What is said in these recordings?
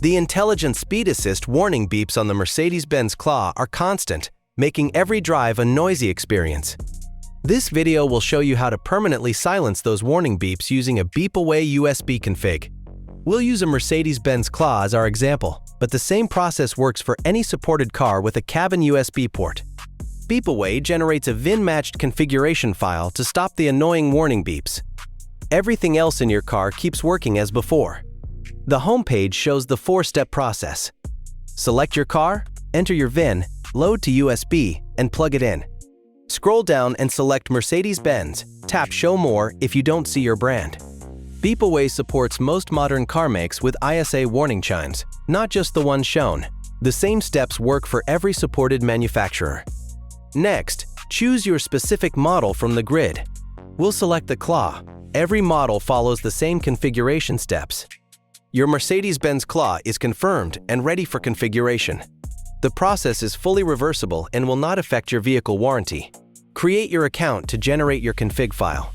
The intelligent speed assist warning beeps on the Mercedes-Benz CLA are constant, making every drive a noisy experience. This video will show you how to permanently silence those warning beeps using a beep-away USB config. We'll use a Mercedes-Benz CLA as our example, but the same process works for any supported car with a cabin USB port. Beep-away generates a VIN-matched configuration file to stop the annoying warning beeps. Everything else in your car keeps working as before. The home page shows the 4-step process. Select your car, enter your VIN, load to USB, and plug it in. Scroll down and select Mercedes-Benz. Tap Show More if you don't see your brand. Beep-away supports most modern car makes with ISA warning chimes, not just the ones shown. The same steps work for every supported manufacturer. Next, choose your specific model from the grid. We'll select the CLA. Every model follows the same configuration steps. Your Mercedes-Benz CLA is confirmed and ready for configuration. The process is fully reversible and will not affect your vehicle warranty. Create your account to generate your config file.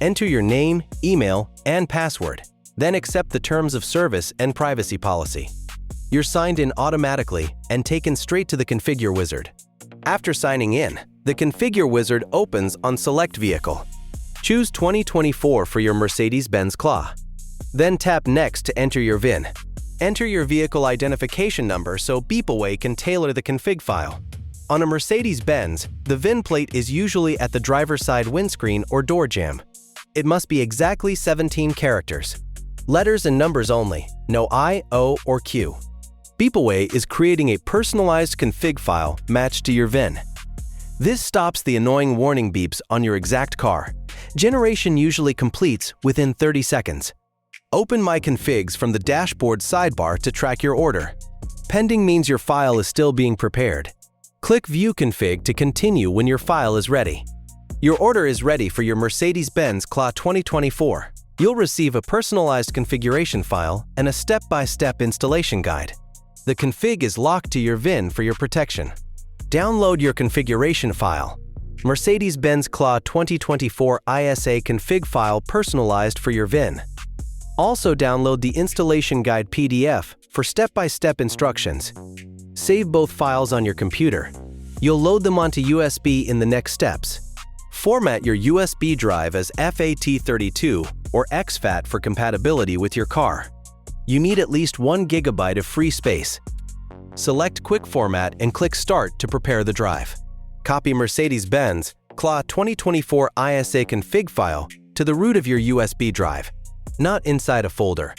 Enter your name, email, and password, then accept the terms of service and privacy policy. You're signed in automatically and taken straight to the Configure wizard. After signing in, the Configure wizard opens on Select Vehicle. Choose 2024 for your Mercedes-Benz CLA. Then tap Next to enter your VIN. Enter your vehicle identification number so Beep-away can tailor the config file. On a Mercedes-Benz, the VIN plate is usually at the driver's side windscreen or door jamb. It must be exactly 17 characters. Letters and numbers only, no I, O, or Q. Beep-away is creating a personalized config file matched to your VIN. This stops the annoying warning beeps on your exact car. Generation usually completes within 30 seconds. Open My Configs from the dashboard sidebar to track your order. Pending means your file is still being prepared. Click View Config to continue when your file is ready. Your order is ready for your Mercedes-Benz CLA 2024. You'll receive a personalized configuration file and a step-by-step installation guide. The config is locked to your VIN for your protection. Download your configuration file. Mercedes-Benz CLA 2024 ISA config file personalized for your VIN. Also download the installation guide PDF for step-by-step instructions. Save both files on your computer. You'll load them onto USB in the next steps. Format your USB drive as FAT32 or exFAT for compatibility with your car. You need at least 1 GB of free space. Select Quick Format and click Start to prepare the drive. Copy Mercedes-Benz CLA 2024 ISA config file to the root of your USB drive, not inside a folder.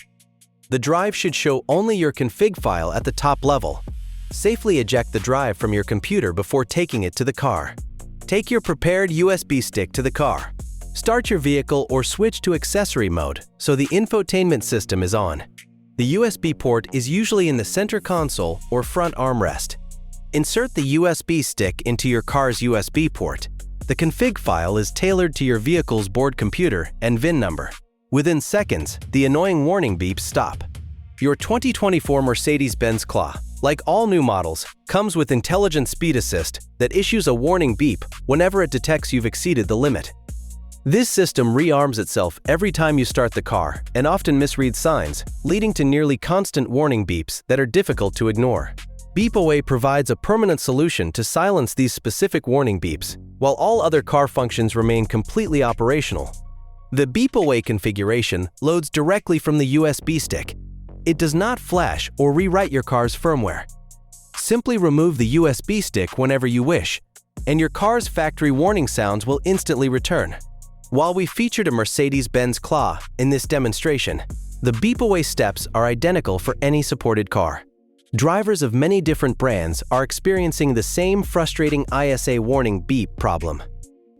The drive should show only your config file at the top level. Safely eject the drive from your computer before taking it to the car. Take your prepared USB stick to the car. Start your vehicle or switch to accessory mode so the infotainment system is on. The USB port is usually in the center console or front armrest. Insert the USB stick into your car's USB port. The config file is tailored to your vehicle's board computer and VIN number. Within seconds, the annoying warning beeps stop. Your 2024 Mercedes-Benz CLA, like all new models, comes with intelligent speed assist that issues a warning beep whenever it detects you've exceeded the limit. This system rearms itself every time you start the car and often misreads signs, leading to nearly constant warning beeps that are difficult to ignore. Beep-away provides a permanent solution to silence these specific warning beeps, while all other car functions remain completely operational. The Beep-away configuration loads directly from the USB stick. It does not flash or rewrite your car's firmware. Simply remove the USB stick whenever you wish, and your car's factory warning sounds will instantly return. While we featured a Mercedes-Benz CLA in this demonstration, the Beep-away steps are identical for any supported car. Drivers of many different brands are experiencing the same frustrating ISA warning beep problem.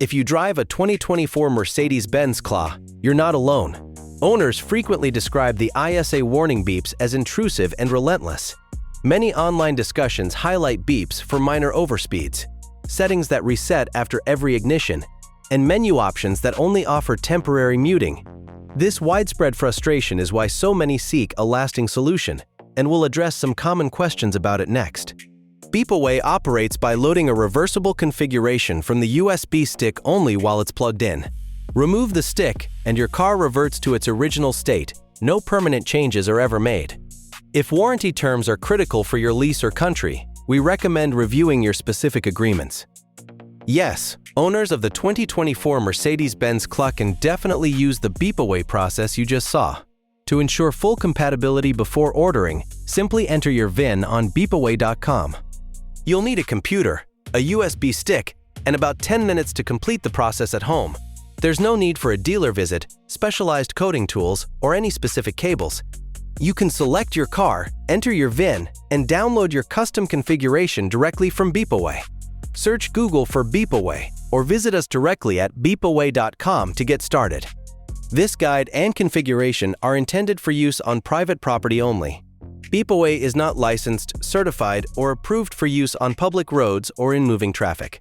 If you drive a 2024 Mercedes-Benz CLA, you're not alone. Owners frequently describe the ISA warning beeps as intrusive and relentless. Many online discussions highlight beeps for minor overspeeds, settings that reset after every ignition, and menu options that only offer temporary muting. This widespread frustration is why so many seek a lasting solution, and we'll address some common questions about it next. Beep-away operates by loading a reversible configuration from the USB stick only while it's plugged in. Remove the stick, and your car reverts to its original state. No permanent changes are ever made. If warranty terms are critical for your lease or country, we recommend reviewing your specific agreements. Yes, owners of the 2024 Mercedes-Benz CLA can definitely use the beep-away process you just saw. To ensure full compatibility before ordering, simply enter your VIN on beepaway.com. You'll need a computer, a USB stick, and about 10 minutes to complete the process at home. There's no need for a dealer visit, specialized coding tools, or any specific cables. You can select your car, enter your VIN, and download your custom configuration directly from Beepaway. Search Google for Beepaway or visit us directly at beepaway.com to get started. This guide and configuration are intended for use on private property only. Beepaway is not licensed, certified, or approved for use on public roads or in moving traffic.